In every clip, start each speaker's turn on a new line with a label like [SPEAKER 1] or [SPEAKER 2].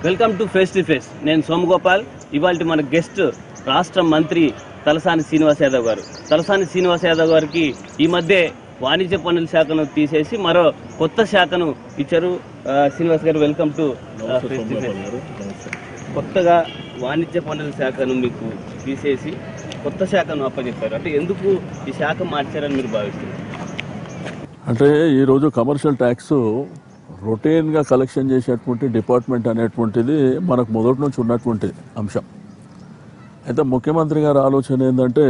[SPEAKER 1] Welcome to face to face. నేను సోమగోపాల్. ఇవాళ మన గెస్ట్ రాష్ట్ర మంత్రి తలసాని శ్రీనివాస్ యాదవ్ గారు. తలసాని శ్రీనివాస్ యాదవ్ గారికి ఈ మధ్య వాణిజ్య పన్నుల శాఖను తీసేసి మరో కొత్త శాఖను ఇచ్చారు. శ్రీనివాస్ గారు, welcome to face to face. కొత్తగా వాణిజ్య పన్నుల శాఖను మీకు తీసేసి కొత్త శాఖను అప్పచెప్పారు. అంటే ఎందుకు ఈ శాఖ మార్చారని మీరు భావిస్తున్నారు?
[SPEAKER 2] అంటే ఈరోజు కమర్షియల్ ట్యాక్స్ రొటీన్గా కలెక్షన్ చేసేటువంటి డిపార్ట్మెంట్ అనేటువంటిది మనకు మొదటి నుంచి ఉన్నటువంటి అంశం. అయితే ముఖ్యమంత్రి గారి ఆలోచన ఏంటంటే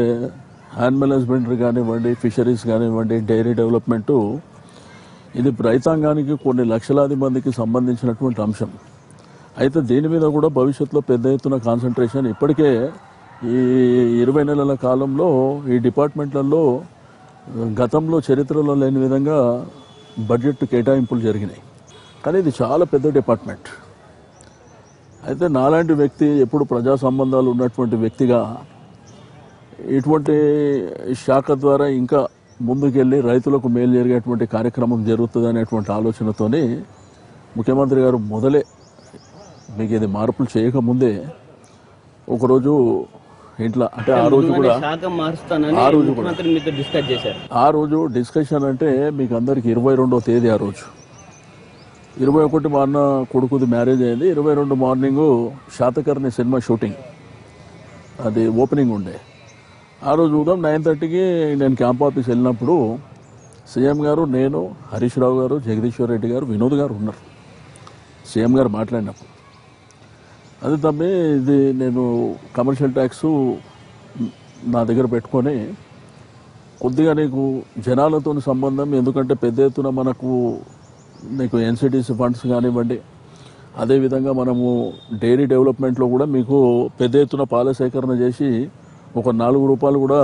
[SPEAKER 2] యానిమల్ హస్బెండరీ కానివ్వండి, ఫిషరీస్ కానివ్వండి, డైరీ డెవలప్మెంటు, ఇది రైతాంగానికి కొన్ని లక్షలాది మందికి సంబంధించినటువంటి అంశం. అయితే దీని మీద కూడా భవిష్యత్తులో పెద్ద ఎత్తున కాన్సన్ట్రేషన్ ఇప్పటికే ఈ 20 నెలల కాలంలో ఈ డిపార్ట్మెంట్లలో గతంలో చరిత్రలో లేని విధంగా బడ్జెట్ కేటాయింపులు జరిగినాయి. కానీ ఇది చాలా పెద్ద డిపార్ట్మెంట్. అయితే నాలాంటి వ్యక్తి, ఎప్పుడు ప్రజా సంబంధాలు ఉన్నటువంటి వ్యక్తిగా, ఇటువంటి శాఖ ద్వారా ఇంకా ముందుకెళ్ళి రైతులకు మేలు జరిగేటువంటి కార్యక్రమం జరుగుతుంది అనేటువంటి ఆలోచనతోని ముఖ్యమంత్రి గారు మొదలే మీకు ఇది మార్పులు చేయకముందే ఒకరోజు ఇంట్లో, అంటే ఆ రోజు కూడా ఆ రోజు డిస్కషన్ అంటే మీకు అందరికి 22వ తేదీ, ఆ రోజు 21 మా అన్న కొడుకుది మ్యారేజ్ అయింది. 22 మార్నింగు శాతకర్ణి సినిమా షూటింగ్, అది ఓపెనింగ్ ఉండే. ఆ రోజు ఉదయం 9:30కి నేను క్యాంప్ ఆఫీస్ వెళ్ళినప్పుడు సీఎం గారు, నేను, హరీష్ రావు గారు, జగదీశ్వర్ రెడ్డి గారు, వినోద్ గారు ఉన్నారు. సీఎం గారు మాట్లాడినప్పుడు, అది తమ్మి ఇది నేను కమర్షియల్ ట్యాక్స్ నా దగ్గర పెట్టుకొని కొద్దిగా నీకు జనాలతో సంబంధం, ఎందుకంటే పెద్ద ఎత్తున మనకు మీకు ఎన్సిటీసీ ఫండ్స్ కానివ్వండి, అదేవిధంగా మనము డైరీ డెవలప్మెంట్లో కూడా మీకు పెద్ద ఎత్తున పాల సేకరణ చేసి ఒక 4 రూపాయలు కూడా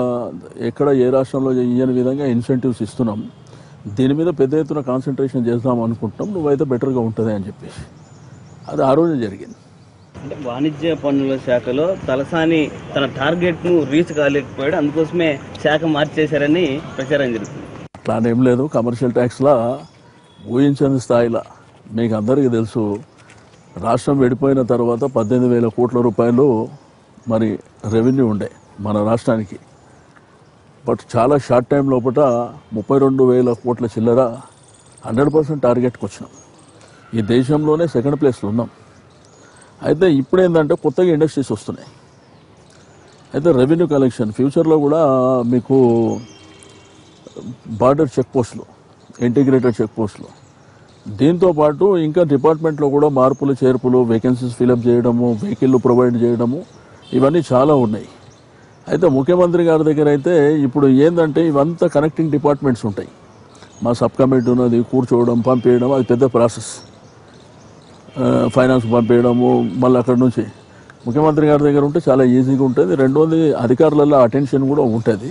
[SPEAKER 2] ఎక్కడ ఏ రాష్ట్రంలో ఇయ్యని విధంగా ఇన్సెంటివ్స్ ఇస్తున్నాం. దీని మీద పెద్ద ఎత్తున కాన్సన్ట్రేషన్ చేద్దాం అనుకుంటున్నాం, నువ్వైతే బెటర్గా ఉంటుంది అని చెప్పేసి అది ఆ రోజు జరిగింది.
[SPEAKER 1] అంటే వాణిజ్య పన్నుల శాఖలో తలసాని తన టార్గెట్ను రీచ్ కాలేకపోయాడు, అందుకోసమే శాఖ మార్చేశారని ప్రచారం జరుగుతుంది.
[SPEAKER 2] అట్లానేం లేదు. కమర్షియల్ ట్యాక్స్లా ఊహించని స్థాయిలో మీకు అందరికీ తెలుసు, రాష్ట్రం విడిపోయిన తర్వాత 18,000 కోట్ల రూపాయలు మరి రెవెన్యూ ఉండే మన రాష్ట్రానికి. బట్ చాలా షార్ట్ టైం లోపల 32,000 కోట్ల చిల్లర 100% టార్గెట్కి వచ్చినాం. ఈ దేశంలోనే సెకండ్ ప్లేస్లో ఉన్నాం. అయితే ఇప్పుడు ఏంటంటే కొత్తగా ఇండస్ట్రీస్ వస్తున్నాయి. అయితే రెవెన్యూ కలెక్షన్ ఫ్యూచర్లో కూడా మీకు బార్డర్ చెక్ పోస్టులు, ఇంటిగ్రేటెడ్ చెక్ పోస్టులు, దీంతోపాటు ఇంకా డిపార్ట్మెంట్లో కూడా మార్పులు చేర్పులు, వేకెన్సీస్ ఫిలప్ చేయడము, వెహికల్ ప్రొవైడ్ చేయడము, ఇవన్నీ చాలా ఉన్నాయి. అయితే ముఖ్యమంత్రి గారి దగ్గర అయితే ఇప్పుడు ఏంటంటే ఇవంతా కనెక్టింగ్ డిపార్ట్మెంట్స్ ఉంటాయి. మా సబ్ కమిటీ ఉన్నది, కూర్చోవడం, పంపేయడం, అది పెద్ద ప్రాసెస్. ఫైనాన్స్ పంపేయడము, మళ్ళీ అక్కడ నుంచి ముఖ్యమంత్రి గారి దగ్గర ఉంటే చాలా ఈజీగా ఉంటుంది. రెండోది అధికారులలో అటెన్షన్ కూడా ఉంటుంది.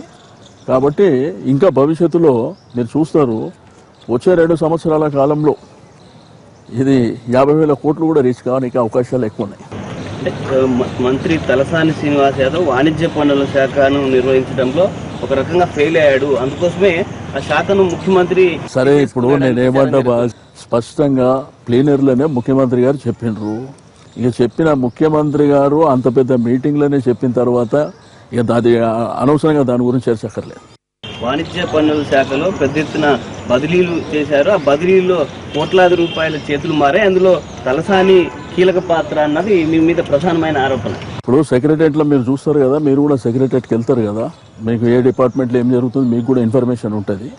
[SPEAKER 2] కాబట్టి ఇంకా భవిష్యత్తులో మీరు చూస్తారు, వచ్చే 2 సంవత్సరాల కాలంలో ఇది 50,000 కోట్లు కూడా రీచ్ కావడానికి అవకాశాలు ఎక్కువ ఉన్నాయి.
[SPEAKER 1] మంత్రి తలసాని శ్రీనివాస్ యాదవ్ వాణిజ్య పన్నుల శాఖను నిర్వహించడంలో ఒక రకంగా ఫెయిల్ అయ్యాడు, అందుకోసమే ఆ శాఖను ముఖ్యమంత్రి.
[SPEAKER 2] సరే, ఇప్పుడు నేనేమంటా, స్పష్టంగా ప్లీనరీలోనే ముఖ్యమంత్రి గారు చెప్పిండ్రు. ఇక చెప్పిన ముఖ్యమంత్రి గారు అంత పెద్ద మీటింగ్లోనే చెప్పిన తర్వాత ఇక అది అనవసరంగా దాని గురించి చర్చక్కర్లేదు.
[SPEAKER 1] వాణిజ్య పన్నుల శాఖలో పెద్ద ఎత్తున బదిలీలు చేశారు. ఆ బదిలీలో కోట్లాది రూపాయల చేతులు మారాయి. అందులో తలసాని కీలక పాత్ర అన్నది మీ మీద ప్రధానమైన ఆరోపణ.
[SPEAKER 2] ఇప్పుడు సెక్రటరియట్లో మీరు చూస్తారు కదా, మీరు కూడా సెక్రటరియట్కి వెళ్తారు కదా, మీకు ఏ డిపార్ట్మెంట్లో ఏం జరుగుతుంది మీకు కూడా ఇన్ఫర్మేషన్ ఉంటుంది.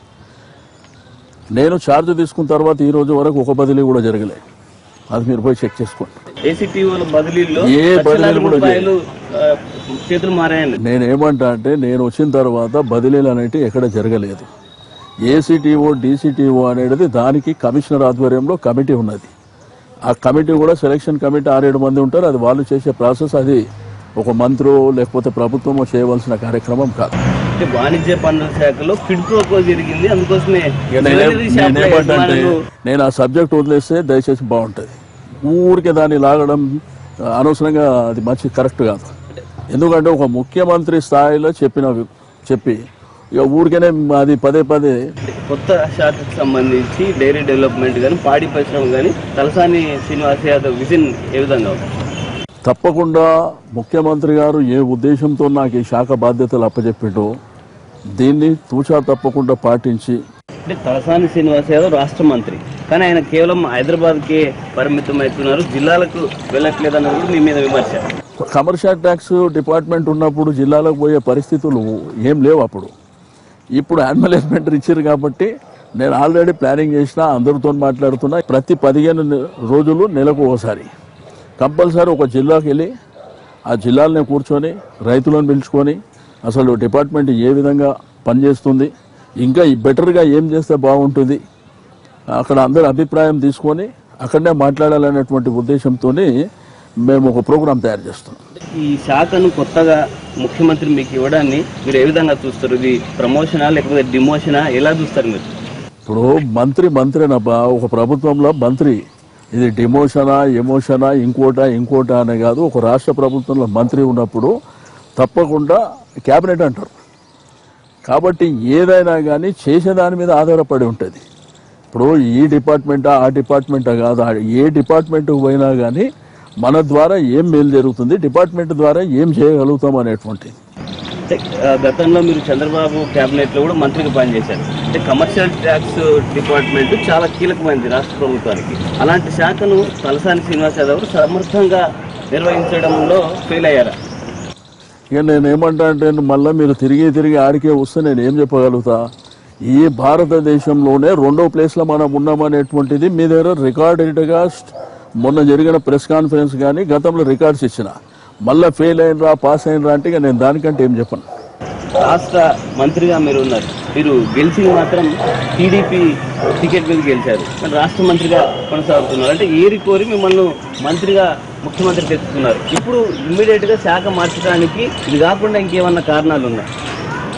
[SPEAKER 2] నేను ఛార్జ్ తీసుకున్న తర్వాత ఈ రోజు వరకు ఒక బదిలీ కూడా జరగలేదు. అది మీరు పోయి చెక్ చేసుకోండి.
[SPEAKER 1] ఏసీటీఓల బదిలీలో
[SPEAKER 2] ఏ బదిలీలు కూడా
[SPEAKER 1] చేతులు మారాయండి.
[SPEAKER 2] నేనేమంటా అంటే, నేను వచ్చిన తర్వాత బదిలీలు అనేవి ఎక్కడ జరగలేదు. ఏసీటీఓ, డీసీటీఓ అనేది దానికి కమిషనర్ ఆధ్వర్యంలో కమిటీ ఉన్నది. ఆ కమిటీ కూడా సెలక్షన్ కమిటీ 6-7 మంది ఉంటారు. అది వాళ్ళు చేసే ప్రాసెస్. అది ఒక మంత్రో లేకపోతే ప్రభుత్వమో చేయవలసిన కార్యక్రమం కాదు.
[SPEAKER 1] వాణిజ్య పన్నుల శాఖలో క్విడ్ ప్రో కో జరిగింది, అందుకోసమే
[SPEAKER 2] నేనేమంటే, నేను ఆ సబ్జెక్ట్ వదిలేస్తే దయచేసి బాగుంటుంది. ఊరికే దాన్ని లాగడం అనవసరంగా అది మంచి కరెక్ట్ కాదు. ఎందుకంటే ఒక ముఖ్యమంత్రి స్థాయిలో చెప్పి ఇక ఊరికనే అది పదే పదే
[SPEAKER 1] కొత్త శాఖకు సంబంధించి డైరీ డెవలప్మెంట్ కానీ పాడి పరిశ్రమ కానీ తలసాని శ్రీనివాస్ యాదవ్ విజన్ ఏ విధంగా ఉంది?
[SPEAKER 2] తప్పకుండా ముఖ్యమంత్రి గారు ఏ ఉద్దేశంతో నాకు ఈ శాఖ బాధ్యతలు అప్పచెప్పిండో దీన్ని తూచా తప్పకుండా పాటించి.
[SPEAKER 1] అంటే తలసాని శ్రీనివాస్ యాదవ్ రాష్ట్ర మంత్రి, కానీ ఆయన కేవలం హైదరాబాద్కే పరిమితం అవుతున్నారు, జిల్లాలకు వెళ్ళట్లేదు అన్నది కూడా మీ మీద విమర్శ.
[SPEAKER 2] కమర్షియల్ ట్యాక్స్ డిపార్ట్మెంట్ ఉన్నప్పుడు జిల్లాలకు పోయే పరిస్థితులు ఏం లేవు. అప్పుడు ఇప్పుడు యాన్యువల్ ఇన్వెంటరీ ఇచ్చారు కాబట్టి నేను ఆల్రెడీ ప్లానింగ్ చేసిన, అందరితో మాట్లాడుతున్నా. ప్రతి 15 రోజులు నెలకు ఒకసారి కంపల్సరీ ఒక జిల్లాకి వెళ్ళి ఆ జిల్లాలనే కూర్చొని రైతులను పిలుచుకొని అసలు డిపార్ట్మెంట్ ఏ విధంగా పనిచేస్తుంది, ఇంకా బెటర్గా ఏం చేస్తే బాగుంటుంది, అక్కడ అందరి అభిప్రాయం తీసుకొని అక్కడనే మాట్లాడాలనేటువంటి ఉద్దేశంతో మేము ఒక ప్రోగ్రాం తయారు చేస్తున్నాం.
[SPEAKER 1] ఈ శాఖను కొత్తగా ముఖ్యమంత్రి మీకు ఇవ్వడాన్ని మీరు ఏ విధంగా చూస్తారు? ఇది ప్రమోషనా లేకపోతే డిమోషనా, ఎలా చూస్తారు మీరు?
[SPEAKER 2] ఇప్పుడు మంత్రినబ్బా, ఒక ప్రభుత్వంలో మంత్రి. ఇది డిమోషనా ఎమోషనా ఇంకోటా అనే కాదు. ఒక రాష్ట్ర ప్రభుత్వంలో మంత్రి ఉన్నప్పుడు తప్పకుండా క్యాబినెట్ అంటారు. కాబట్టి ఏదైనా కానీ చేసేదాని మీద ఆధారపడి ఉంటుంది. ఇప్పుడు ఈ డిపార్ట్మెంటా ఆ డిపార్ట్మెంటా కాదు, ఏ డిపార్ట్మెంట్కి పోయినా కానీ మన ద్వారా ఏం మేలు జరుగుతుంది, డిపార్ట్మెంట్ ద్వారా ఏం చేయగలుగుతాం అనేటువంటిది.
[SPEAKER 1] అంటే గతంలో మీరు చంద్రబాబు క్యాబినెట్లో కూడా మంత్రిగా పనిచేశారు. అంటే కమర్షియల్ ట్యాక్స్ డిపార్ట్మెంట్ చాలా కీలకమైనది రాష్ట్ర ప్రభుత్వానికి. అలాంటి శాఖను తలసాని శ్రీనివాస్ యాదవ్ సమర్థంగా నిర్వహించడంలో ఫెయిల్ అయ్యారా?
[SPEAKER 2] ఇక నేను ఏమంటా అంటే మళ్ళీ మీరు తిరిగి ఆడికే వస్తే నేను ఏం చెప్పగలుగుతా? ఈ భారతదేశంలోనే 2వ ప్లేస్లో మనం ఉన్నామనేటువంటిది మీ దగ్గర రికార్డెడ్గా మొన్న జరిగిన ప్రెస్ కాన్ఫరెన్స్ కానీ గతంలో రికార్డ్స్ ఇచ్చిన. మళ్ళీ ఫెయిల్ అయినరా పాస్ అయినరా అంటే ఇక నేను దానికంటే ఏం చెప్పను.
[SPEAKER 1] రాష్ట్ర మంత్రిగా మీరు ఉన్నారు, మీరు గెలిచింది మాత్రం టీడీపీ టికెట్ మీద గెలిచారు, కానీ రాష్ట్ర మంత్రిగా కొనసాగుతున్నారు. అంటే ఏరి కోరి మిమ్మల్ని మంత్రిగా ముఖ్యమంత్రి తెచ్చుకున్నారు. ఇప్పుడు ఇమ్మీడియట్గా శాఖ మార్చడానికి ఇది కాకుండా ఇంకేమన్నా కారణాలు ఉన్నాయి?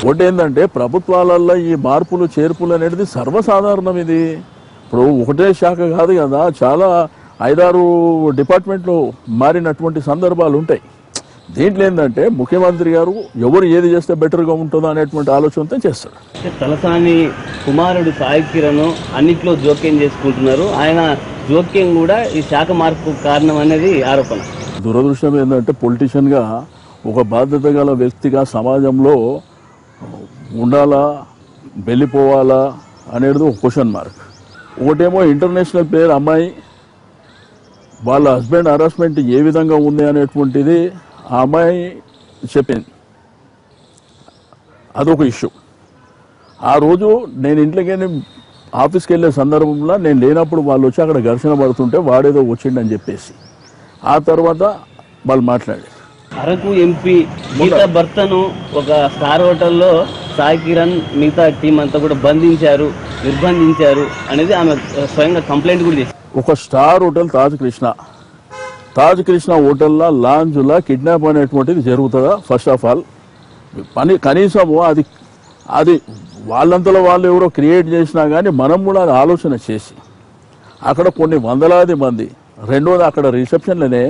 [SPEAKER 2] ఒకటి ఏంటంటే ప్రభుత్వాలలో ఈ మార్పులు చేర్పులు అనేది సర్వసాధారణం. ఇది ఇప్పుడు ఒకటే శాఖ కాదు కదా, చాలా 5-6 డిపార్ట్మెంట్లు మారినటువంటి సందర్భాలు ఉంటాయి. దీంట్లో ఏంటంటే ముఖ్యమంత్రి గారు ఎవరు ఏది చేస్తే బెటర్గా ఉంటుందో అనేటువంటి ఆలోచనతో చేస్తారు.
[SPEAKER 1] తలసాని కుమారుడు సాయి కిరణ్ అన్నిట్లో జోక్యం చేసుకుంటున్నారు. ఆయన జోక్యం కూడా ఈ శాఖ మార్పు కారణం అనేది ఆరోపణ.
[SPEAKER 2] దురదృష్టం ఏంటంటే పొలిటీషియన్గా ఒక బాధ్యత గల వ్యక్తిగా సమాజంలో ఉండాలా వెళ్ళిపోవాలా అనేది ఒక క్వశ్చన్ మార్క్. ఒకటేమో ఇంటర్నేషనల్ ప్లేయర్ అమ్మాయి, వాళ్ళ హస్బెండ్ హరాస్మెంట్ ఏ విధంగా ఉంది అనేటువంటిది ఆ అమ్మాయి చెప్పింది. అదొక ఇష్యూ. ఆ రోజు నేను ఇంట్లోకి ఆఫీస్కి వెళ్ళే సందర్భంలో నేను లేనప్పుడు వాళ్ళు వచ్చి అక్కడ ఘర్షణ పడుతుంటే వాడేదో వచ్చిండని చెప్పేసి ఆ తర్వాత వాళ్ళు మాట్లాడారు.
[SPEAKER 1] అరకు ఎంపీ గీతా భర్తను ఒక స్టార్ హోటల్లో సాయి కిరణ్ మిగతా టీం అంతా కూడా బంధించారు, నిర్బంధించారు అనేది ఆమె స్వయంగా కంప్లైంట్ కూడా చేసింది. ఒక
[SPEAKER 2] స్టార్ హోటల్ తాజ్ కృష్ణ హోటల్లో లాంజ్లో కిడ్నాప్ అనేటువంటిది జరుగుతుందా? ఫస్ట్ ఆఫ్ ఆల్ కనీసము అది వాళ్ళంతలో వాళ్ళు ఎవరో క్రియేట్ చేసినా కానీ మనం కూడా అది ఆలోచన చేసి అక్కడ కొన్ని వందలాది మంది, రెండోది అక్కడ రిసెప్షన్లోనే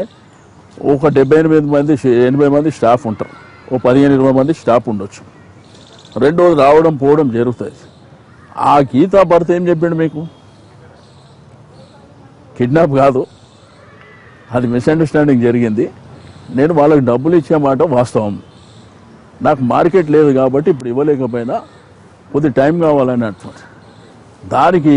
[SPEAKER 2] ఒక 78 మంది 80 మంది స్టాఫ్ ఉంటారు, ఓ 15-20 మంది స్టాఫ్ ఉండొచ్చు. రెండోది రావడం పోవడం జరుగుతుంది. ఆ గీతా భర్త ఏం చెప్పిండు మీకు? కిడ్నాప్ కాదు, అది మిస్అండర్స్టాండింగ్ జరిగింది, నేను వాళ్ళకి డబ్బులు ఇచ్చే మాట వాస్తవం, నాకు మార్కెట్ లేదు కాబట్టి ఇప్పుడు ఇవ్వలేకపోయినా కొద్ది టైం కావాలని అంటున్నాడు. దానికి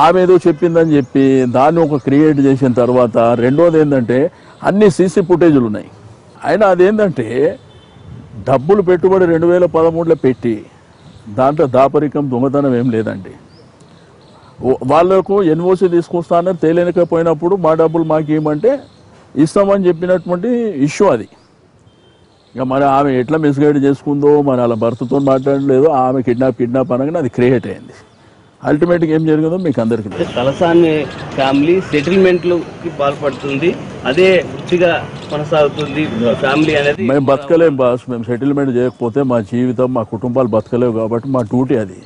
[SPEAKER 2] ఆమె ఏదో చెప్పిందని చెప్పి దాన్ని ఒక క్రియేట్ చేసిన తర్వాత రెండోది ఏంటంటే అన్ని సీసీ ఫుటేజీలు ఉన్నాయి. అయినా అదేంటంటే డబ్బులు పెట్టుబడి 2013లో పెట్టి దాంట్లో దాపరికం దొంగతనం ఏం లేదండి. వాళ్ళకు ఎన్ఓసి తీసుకొస్తానని తేలేకపోయినప్పుడు మా డబ్బులు మాకు ఇవ్వమంటే ఇస్తామని చెప్పినటువంటి ఇష్యూ అది. ఇక మరి ఆమె ఎట్లా మిస్గైడ్ చేసుకుందో, మరి అలా భర్తతో మాట్లాడలేదో, ఆమె కిడ్నాప్ అనగానే అది క్రియేట్ అయింది. అల్టిమేట్గా ఏం జరిగిందో మీకు అందరికీ. తలసాని ఫ్యామిలీ సెటిల్మెంట్లకి పాల్పడుతుంది, అదే వృత్తిగా కొనసాగుతుంది ఫ్యామిలీ అనేది. మేము బతకలేం బాస్, మేము సెటిల్మెంట్ చేయకపోతే మా జీవితం మా కుటుంబాలు బతకలేవు కాబట్టి మా డ్యూటీ అది.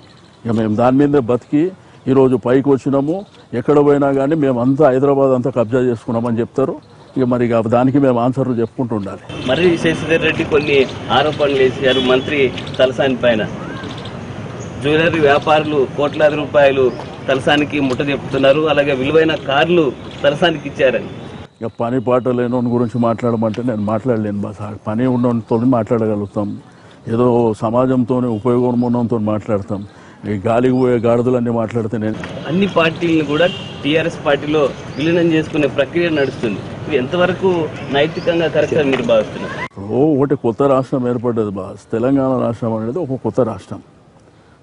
[SPEAKER 2] ఇక మేము దాని మీద బతికి ఈరోజు పైకి వచ్చినాము. ఎక్కడ పోయినా కానీ మేమంతా హైదరాబాద్ అంతా కబ్జా చేసుకున్నామని చెప్తారు. ఇక మరి దానికి మేము ఆన్సర్లు చెప్పుకుంటూ ఉండాలి.
[SPEAKER 1] మరి శశిధర్ రెడ్డి కొన్ని ఆరోపణలు వేసారు మంత్రి తలసాని పైన. జ్యువెలరీ వ్యాపారులు కోట్లాది రూపాయలు తలసానికి ముట్ట చెప్తున్నారు, అలాగే విలువైన కార్లు తలసానికి ఇచ్చారని.
[SPEAKER 2] ఇక పని పాట లేని గురించి మాట్లాడమంటే నేను మాట్లాడలేను బాస్. పని ఉన్నతో మాట్లాడగలుగుతాం, ఏదో సమాజంతో ఉపయోగం ఉన్నతో మాట్లాడతాం. ఈ గాలికి పోయే గాడిదలన్నీ మాట్లాడితే నేను
[SPEAKER 1] అన్ని పార్టీలను కూడా టీఆర్ఎస్ పార్టీలో విలీనం చేసుకునే ప్రక్రియ నడుస్తుంది. ఇది ఎంతవరకు నైతికంగా కరెక్ట్ అని మీరు భావిస్తున్నారు?
[SPEAKER 2] ఒకటి కొత్త రాష్ట్రం ఏర్పడ్డది బాస్. తెలంగాణ రాష్ట్రం అనేది ఒక కొత్త రాష్ట్రం.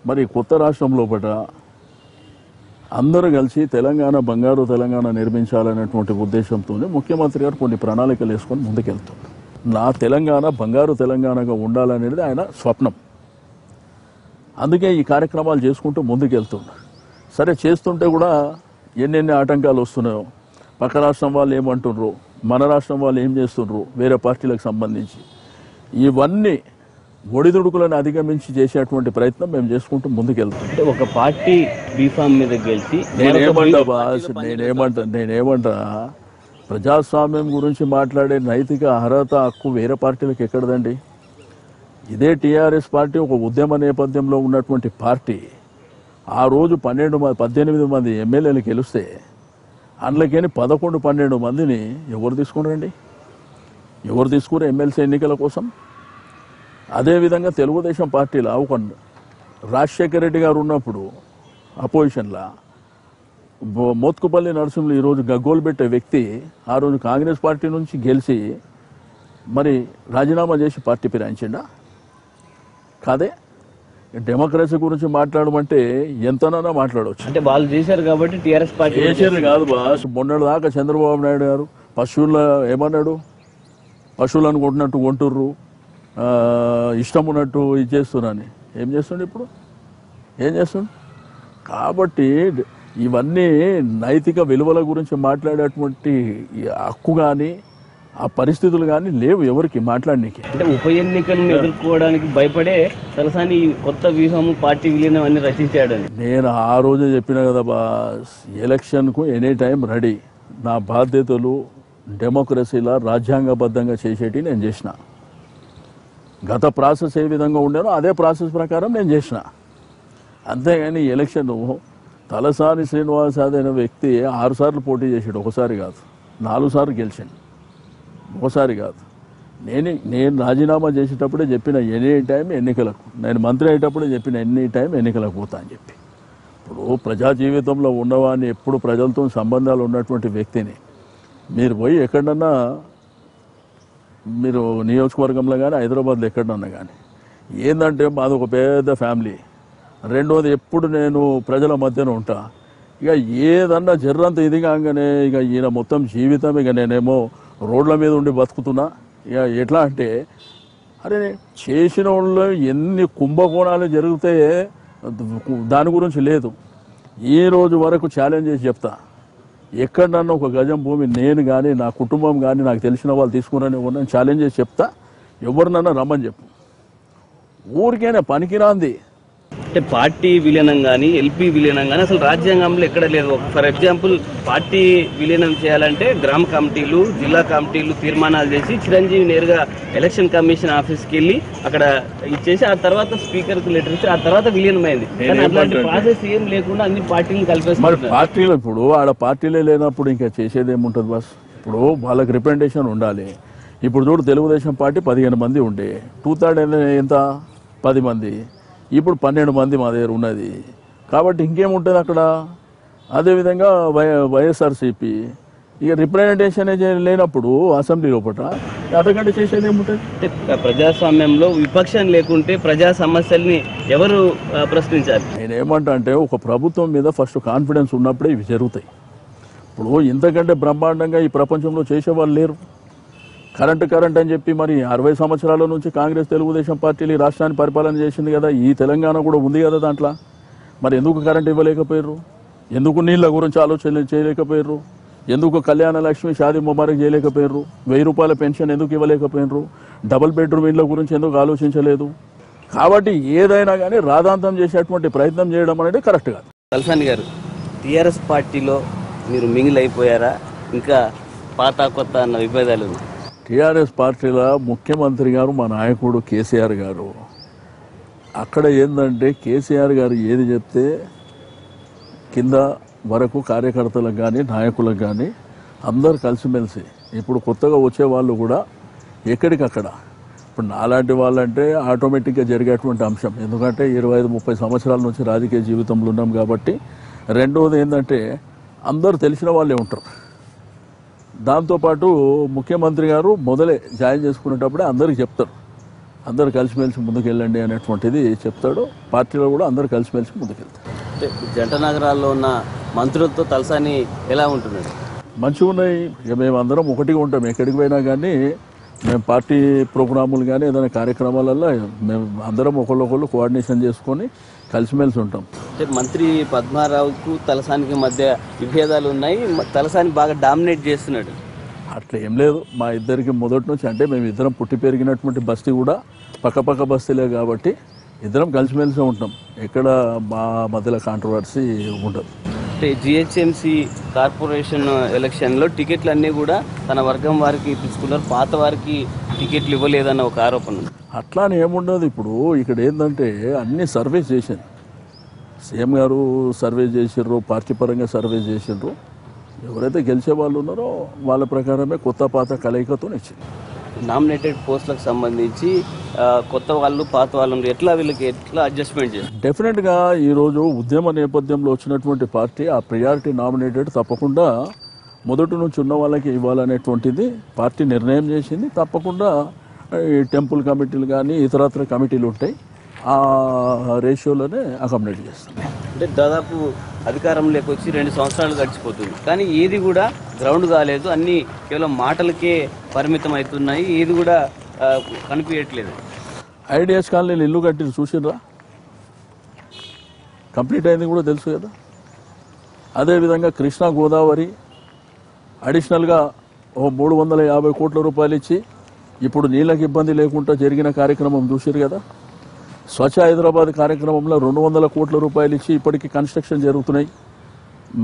[SPEAKER 2] మరి కొత్త రాష్ట్రం లోపల అందరూ కలిసి తెలంగాణ బంగారు తెలంగాణ నిర్మించాలనేటువంటి ఉద్దేశంతో ముఖ్యమంత్రి గారు కొన్ని ప్రణాళికలు వేసుకొని ముందుకెళ్తున్నారు. నా తెలంగాణ బంగారు తెలంగాణగా ఉండాలనేది ఆయన స్వప్నం. అందుకే ఈ కార్యక్రమాలు చేసుకుంటూ ముందుకెళ్తున్నారు. సరే, చేస్తుంటే కూడా ఎన్నెన్ని ఆటంకాలు వస్తున్నాయో, పక్క రాష్ట్రం వాళ్ళు ఏమంటున్నారు, మన రాష్ట్రం వాళ్ళు ఏం చేస్తున్నారు, వేరే పార్టీలకు సంబంధించి ఇవన్నీ ఒడిదుడుకులను అధిగమించి చేసేటువంటి ప్రయత్నం మేము చేసుకుంటూ ముందుకెళ్తాం.
[SPEAKER 1] అంటే ఒక పార్టీ బీఫామ్ మీద గెలిచి
[SPEAKER 2] నేనేమంటా ప్రజాస్వామ్యం గురించి మాట్లాడే నైతిక అర్హత హక్కు వేరే పార్టీలకు ఎక్కడదండి? ఇదే టీఆర్ఎస్ పార్టీ ఒక ఉద్యమ నేపథ్యంలో ఉన్నటువంటి పార్టీ. ఆ రోజు 18 మంది ఎమ్మెల్యేలు గెలిస్తే అందులోకేని 11-12 మందిని ఎవరు తీసుకున్నారండి? ఎవరు తీసుకున్నారు ఎమ్మెల్సీ ఎన్నికల కోసం? అదేవిధంగా తెలుగుదేశం పార్టీలో ఒక రాజశేఖర రెడ్డి గారు ఉన్నప్పుడు అపోజిషన్లో మోత్కుపల్లి నరసింహులు ఈరోజు గగ్గోలు పెట్టే వ్యక్తి ఆ రోజు కాంగ్రెస్ పార్టీ నుంచి గెలిచి మరి రాజీనామా చేసి పార్టీ ఫిరాయించిండా? కాదే. డెమోక్రసీ గురించి మాట్లాడమంటే ఎంతనైనా మాట్లాడవచ్చు.
[SPEAKER 1] అంటే వాళ్ళు చేశారు కాబట్టి టీఆర్ఎస్ పార్టీ
[SPEAKER 2] చేశారు కాదు బాస్. మొన్నటిదాకా చంద్రబాబు నాయుడు గారు పశువుల ఏమన్నాడు, పశువులు అనుకుంటున్నట్టు కొంటుర్రు, ఇష్టం ఉన్నట్టు ఇది చేస్తున్నాను. ఏం చేస్తుండే ఇప్పుడు? ఏం చేస్తుండే? కాబట్టి ఇవన్నీ నైతిక విలువల గురించి మాట్లాడేటువంటి హక్కు కానీ ఆ పరిస్థితులు కానీ లేవు ఎవరికి మాట్లాడడానికి.
[SPEAKER 1] అంటే ఉప ఎన్నికలను ఎదుర్కోవడానికి భయపడే తలసాని కొత్త వ్యూహము పార్టీ విలీనం అన్ని రచించాడని
[SPEAKER 2] నేను ఆ రోజే చెప్పిన కదా బాస్. ఎలక్షన్కు ఎనీ టైం రెడీ. నా బాధ్యతలు డెమోక్రసీలా రాజ్యాంగబద్ధంగా చేసేటి నేను చేసిన. గత ప్రాసెస్ ఏ విధంగా ఉండేనో అదే ప్రాసెస్ ప్రకారం నేను చేసిన. అంతేగాని ఎలక్షన్ తలసాని శ్రీనివాస్ అనే వ్యక్తి 6 సార్లు పోటీ చేసాడు, ఒకసారి కాదు 4 సార్లు గెలిచాడు, ఒకసారి కాదు. నేను రాజీనామా చేసేటప్పుడే చెప్పిన ఎనీ టైం ఎన్నికలకు, నేను మంత్రి అయ్యేటప్పుడే చెప్పిన ఎనీ టైం ఎన్నికలకు పోతా అని చెప్పి. ఇప్పుడు ప్రజా జీవితంలో ఉన్నవాడిని, ఎప్పుడు ప్రజలతో సంబంధాలు ఉన్నటువంటి వ్యక్తిని మీరు పోయి ఎక్కడన్నా, మీరు నియోజకవర్గంలో కానీ హైదరాబాద్లో ఎక్కడన్నా కానీ, ఏంటంటే మాది ఒక పెద్ద ఫ్యామిలీ. రెండోది ఎప్పుడు నేను ప్రజల మధ్యన ఉంటా. ఇక ఏదన్నా జర్రంత ఇది కాగానే ఇక ఈయన మొత్తం జీవితం ఇక నేనేమో రోడ్ల మీద ఉండి బతుకుతున్నా. ఇక ఎట్లా అంటే, అరే చేసిన వాళ్ళు ఎన్ని కుంభకోణాలు జరిగితే దాని గురించి లేదు. ఈ రోజు వరకు ఛాలెంజ్ చేసి చెప్తా, ఎక్కడన్నా ఒక గజం భూమి నేను కానీ నా కుటుంబం కానీ నాకు తెలిసిన వాళ్ళు తీసుకున్నాను ఉన్నాను ఛాలెంజ్ చేసి చెప్తా. ఎవరినన్నా రమ్మని చెప్పు. ఊరికైనా పనికిరాంది.
[SPEAKER 1] అంటే పార్టీ విలీనం కానీ ఎల్పీ విలీనం కానీ అసలు రాజ్యాంగంలో ఎక్కడ లేదు. ఫర్ ఎగ్జాంపుల్ పార్టీ విలీనం చేయాలంటే గ్రామ కమిటీలు, జిల్లా కమిటీలు తీర్మానాలు చేసి చిరంజీవి నేరుగా ఎలక్షన్ కమిషన్ ఆఫీస్కి వెళ్ళి అక్కడ ఇచ్చేసి ఆ తర్వాత స్పీకర్కి లెటర్ ఇచ్చి ఆ తర్వాత విలీనం అయింది. కానీ అట్లాంటి ప్రాసెస్ ఏం లేకుండా అన్ని పార్టీలు కలిపేస్తారు.
[SPEAKER 2] పార్టీలు ఇప్పుడు ఆడ పార్టీలే లేనప్పుడు ఇంకా చేసేది ఏముంటుంది బస్? ఇప్పుడు వాళ్ళకి రిప్రజెంటేషన్ ఉండాలి. ఇప్పుడు చూడు, తెలుగుదేశం పార్టీ 15 మంది ఉండే, 2/3 ఎంత 10 మంది, ఇప్పుడు 12 మంది మా దగ్గర ఉన్నది. కాబట్టి ఇంకేముంటుంది అక్కడ? అదేవిధంగా వైఎస్ఆర్సీపీ ఇక రిప్రజెంటేషన్ లేనప్పుడు అసెంబ్లీ లోపల అంతకంటే చేసేది ఏముంటుంది?
[SPEAKER 1] ప్రజాస్వామ్యంలో విపక్షం లేకుంటే ప్రజా సమస్యల్ని ఎవరు ప్రశ్నించాలి?
[SPEAKER 2] నేనేమంటా అంటే, ఒక ప్రభుత్వం మీద ఫస్ట్ కాన్ఫిడెన్స్ ఉన్నప్పుడే ఇవి జరుగుతాయి. ఇప్పుడు ఇంతకంటే బ్రహ్మాండంగా ఈ ప్రపంచంలో చేసేవాళ్ళు లేరు. కరెంట్ అని చెప్పి మరి 60 సంవత్సరాల నుంచి కాంగ్రెస్ తెలుగుదేశం పార్టీలు ఈ రాష్ట్రాన్ని పరిపాలన చేసింది కదా. ఈ తెలంగాణ కూడా ఉంది కదా దాంట్లో. మరి ఎందుకు కరెంట్ ఇవ్వలేకపోయారు? ఎందుకు నీళ్ళ గురించి ఆలోచన చేయలేకపోయారు? ఎందుకు కళ్యాణ లక్ష్మి షాదీ ముబారక్ చేయలేకపోయారు? 1000 రూపాయల పెన్షన్ ఎందుకు ఇవ్వలేకపోయినారు? డబుల్ బెడ్రూమ్ ఇళ్ళ గురించి ఎందుకు ఆలోచించలేదు? కాబట్టి ఏదైనా కానీ రాదాంతం చేసేటువంటి ప్రయత్నం చేయడం అనేది కరెక్ట్ కాదు.
[SPEAKER 1] తలసాని గారు, టీఆర్ఎస్ పార్టీలో మీరు మింగిల్ అయిపోయారా? ఇంకా పాత కొత్త అన్న విభేదాలు ఉన్నాయి.
[SPEAKER 2] టీఆర్ఎస్ పార్టీలో ముఖ్యమంత్రి గారు మా నాయకుడు కేసీఆర్ గారు. అక్కడ ఏంటంటే కేసీఆర్ గారు ఏది చెప్తే కింద వరకు కార్యకర్తలకు కానీ నాయకులకు కానీ అందరు కలిసిమెలిసి, ఇప్పుడు కొత్తగా వచ్చే వాళ్ళు కూడా ఎక్కడికక్కడ, ఇప్పుడు నాలాంటి వాళ్ళంటే ఆటోమేటిక్గా జరిగేటువంటి అంశం. ఎందుకంటే 25-30 సంవత్సరాల నుంచి రాజకీయ జీవితంలో ఉన్నాం కాబట్టి. రెండవది ఏంటంటే అందరూ తెలిసిన వాళ్ళే ఉంటారు. దాంతోపాటు ముఖ్యమంత్రి గారు మొదలే జాయిన్ చేసుకునేటప్పుడే అందరికి చెప్తారు, అందరు కలిసిమెలిసి ముందుకెళ్ళండి అనేటువంటిది చెప్తాడు. పార్టీలో కూడా అందరు కలిసిమెలిసి ముందుకెళ్తారు.
[SPEAKER 1] జంట నగరాల్లో ఉన్న మంత్రులతో తలసాని ఎలా ఉంటుంది?
[SPEAKER 2] మంచిగా ఉన్నాయి. ఇక మేము అందరం ఒకటిగా ఉంటాం. ఎక్కడికి పోయినా కానీ మేము పార్టీ ప్రోగ్రాములు కానీ ఏదైనా కార్యక్రమాలలో మేము అందరం ఒకళ్ళొకళ్ళు కోఆర్డినేషన్ చేసుకొని కలిసిమెలిసి ఉంటాం.
[SPEAKER 1] అంటే మంత్రి పద్మారావుకు తలసానికి మధ్య విభేదాలు ఉన్నాయి, తలసాని బాగా డామినేట్ చేస్తున్నాడు.
[SPEAKER 2] అట్లా ఏం లేదు. మా ఇద్దరికి మొదటి నుంచి, అంటే మేము ఇద్దరం పుట్టి పెరిగినటువంటి బస్తీ కూడా పక్కపక్క బస్తీలే కాబట్టి ఇద్దరం కలిసిమెలిసి ఉంటాం. ఎక్కడ మా మధ్యలో కాంట్రవర్సీ ఉండదు.
[SPEAKER 1] అంటే జిహెచ్ఎంసీ కార్పొరేషన్ ఎలక్షన్లో టికెట్లు అన్నీ కూడా తన వర్గం వారికి తీసుకున్నారు, పాత వారికి టికెట్లు ఇవ్వలేదన్న ఒక ఆరోపణ ఉంది.
[SPEAKER 2] అట్లా అని ఏముండదు. ఇప్పుడు ఇక్కడ ఏంటంటే అన్ని సర్వేస్ చేశాను. సీఎం గారు సర్వే చేసిర్రు, పార్టీ పరంగా సర్వే చేసిర్రు. ఎవరైతే గెలిచే వాళ్ళు ఉన్నారో వాళ్ళ ప్రకారమే కొత్త పాత కలయికతో ఇచ్చింది.
[SPEAKER 1] నామినేటెడ్ పోస్టులకు సంబంధించి కొత్త వాళ్ళు పాత వాళ్ళు ఎట్లా వీళ్ళకి ఎట్లా అడ్జస్ట్మెంట్ చేస్తారు?
[SPEAKER 2] డెఫినెట్గా ఈరోజు ఉద్యమ నేపథ్యంలో వచ్చినటువంటి పార్టీ ఆ ప్రియారిటీ నామినేటెడ్ తప్పకుండా మొదటి నుంచి ఉన్న వాళ్ళకి ఇవ్వాలనేటువంటిది పార్టీ నిర్ణయం చేసింది. తప్పకుండా ఈ టెంపుల్ కమిటీలు కానీ ఇతరత్ర కమిటీలు ఉంటాయి, ఆ రేషియోలోనే అకామిడేట్ చేస్తాం.
[SPEAKER 1] అంటే దాదాపు అధికారంలోకి వచ్చి 2 సంవత్సరాలు గడిచిపోతుంది, కానీ ఏది కూడా గ్రౌండ్ కాలేదు. అన్నీ కేవలం మాటలకే పరిమితం అవుతున్నాయి, ఏది కూడా కనిపించట్లేదు.
[SPEAKER 2] ఐడియాస్ కాలనీలు ఇల్లు కట్టి చూసిర్రా? కంప్లీట్ అయింది కూడా తెలుసు కదా. అదేవిధంగా కృష్ణా గోదావరి అడిషనల్గా 350 కోట్ల రూపాయలు ఇచ్చి ఇప్పుడు నీళ్ళకి ఇబ్బంది లేకుండా జరిగిన కార్యక్రమం చూసిరు కదా. స్వచ్ఛ హైదరాబాద్ కార్యక్రమంలో 200 కోట్ల రూపాయలు ఇచ్చి ఇప్పటికీ కన్స్ట్రక్షన్ జరుగుతున్నాయి,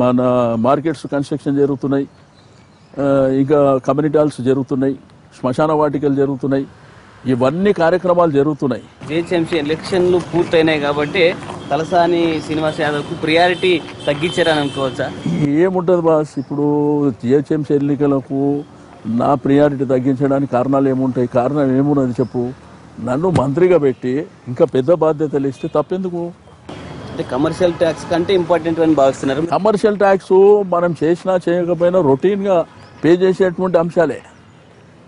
[SPEAKER 2] మన మార్కెట్స్ కన్స్ట్రక్షన్ జరుగుతున్నాయి, ఇంకా కమ్యూనిటీ హాల్స్ జరుగుతున్నాయి, శ్మశాన వాటికలు జరుగుతున్నాయి. ఇవన్నీ కార్యక్రమాలు జరుగుతున్నాయి.
[SPEAKER 1] జిహెచ్ఎంసీ ఎలక్షన్లు పూర్తయినాయి కాబట్టి తలసాని శ్రీనివాస్ యాదవ్కు ప్రియారిటీ తగ్గించారని అనుకోవచ్చా?
[SPEAKER 2] ఏముంటుంది బాస్, ఇప్పుడు జిహెచ్ఎంసీ ఎన్నికలకు నా ప్రియారిటీ తగ్గించడానికి కారణాలు ఏముంటాయి? కారణం ఏమున్నది చెప్పు? నన్ను మంత్రిగా పెట్టి ఇంకా పెద్ద బాధ్యతలు ఇస్తే తప్పెందుకు?
[SPEAKER 1] అంటే కమర్షియల్ ట్యాక్స్ కంటే ఇంపార్టెంట్ అని భావిస్తున్నారు.
[SPEAKER 2] కమర్షియల్ ట్యాక్స్ మనం చేసినా చేయకపోయినా రొటీన్గా పే చేసేటువంటి అంశాలే.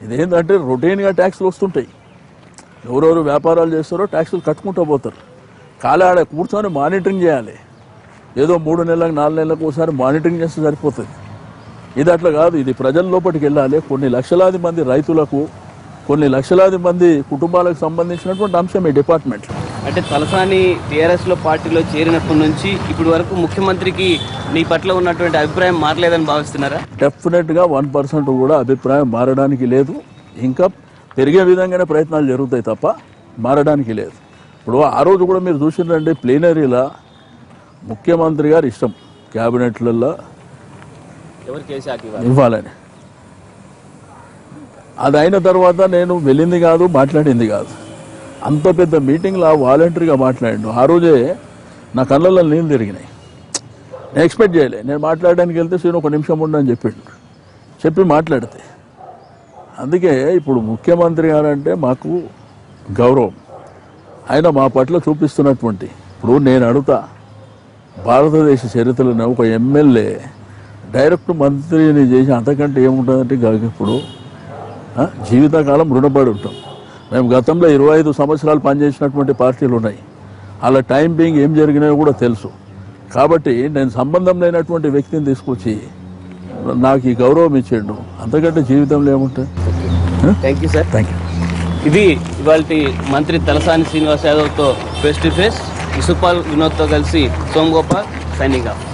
[SPEAKER 2] ఇదేంటంటే రొటీన్గా ట్యాక్స్లు వస్తుంటాయి. ఎవరెవరు వ్యాపారాలు చేస్తారో ట్యాక్సులు కట్టుకుంటూ పోతారు. కాలాడ కూర్చొని మానిటరింగ్ చేయాలి. ఏదో 3 నెలలకు 4 నెలలకు ఒకసారి మానిటరింగ్ చేస్తే సరిపోతుంది. ఇది అట్లా కాదు. ఇది ప్రజల లోపలికి వెళ్ళాలి. కొన్ని లక్షలాది మంది రైతులకు, కొన్ని లక్షలాది మంది కుటుంబాలకు సంబంధించినటువంటి అంశం ఈ డిపార్ట్మెంట్.
[SPEAKER 1] అంటే తలసాని టీఆర్ఎస్లో పార్టీలో చేరినప్పటి నుంచి ఇప్పటి వరకు ముఖ్యమంత్రికి నీ పట్ల ఉన్నటువంటి అభిప్రాయం మారలేదని భావిస్తున్నారా?
[SPEAKER 2] డెఫినెట్గా 1% కూడా అభిప్రాయం మారడానికి లేదు. ఇంకా పెరిగే విధంగానే ప్రయత్నాలు జరుగుతాయి తప్ప మారడానికి లేదు. ఇప్పుడు ఆ రోజు కూడా మీరు చూసిందండి, ప్లీనరీలో ముఖ్యమంత్రి గారు ఇష్టం క్యాబినెట్లలో ఇవ్వాలని. అది అయిన తర్వాత నేను వెళ్ళింది కాదు, మాట్లాడింది కాదు. అంత పెద్ద మీటింగ్లో వాలంటరీగా మాట్లాడిండు. ఆ రోజే నా కళ్ళల్లో నీళ్ళు తిరిగినాయి. నేను ఎక్స్పెక్ట్ చేయలే. నేను మాట్లాడడానికి వెళ్తే సీను 1 నిమిషం ఉండని చెప్పి మాట్లాడితే. అందుకే ఇప్పుడు ముఖ్యమంత్రి గారంటే మాకు గౌరవం. ఆయన మా పట్ల చూపిస్తున్నటువంటి, ఇప్పుడు నేను అడుగుతా, భారతదేశ చరిత్రలో ఒక ఎమ్మెల్యే డైరెక్ట్ మంత్రిని చేసి అంతకంటే ఏముంటుందంటే ఇప్పుడు జీవితకాలం రుణపడి ఉంటాం. మేము గతంలో 25 సంవత్సరాలు పనిచేసినటువంటి పార్టీలు ఉన్నాయి. అలా టైం బీయింగ్ ఏం జరిగినాయో కూడా తెలుసు. కాబట్టి నేను సంబంధం లేనటువంటి వ్యక్తిని తీసుకొచ్చి నాకు ఈ గౌరవం ఇచ్చేయండు, అంతకంటే జీవితంలో ఏముంటుంది?
[SPEAKER 1] Thank you sir.
[SPEAKER 2] Thank you.
[SPEAKER 1] ఇది ఇవాళ మంత్రి తలసాని శ్రీనివాస్ యాదవ్తో ఫేస్ టు ఫేస్. ఇసుపాల్ వినోద్తో కలిసి సోమ్ గోపాల్ సైనింగ్ ఆఫ్.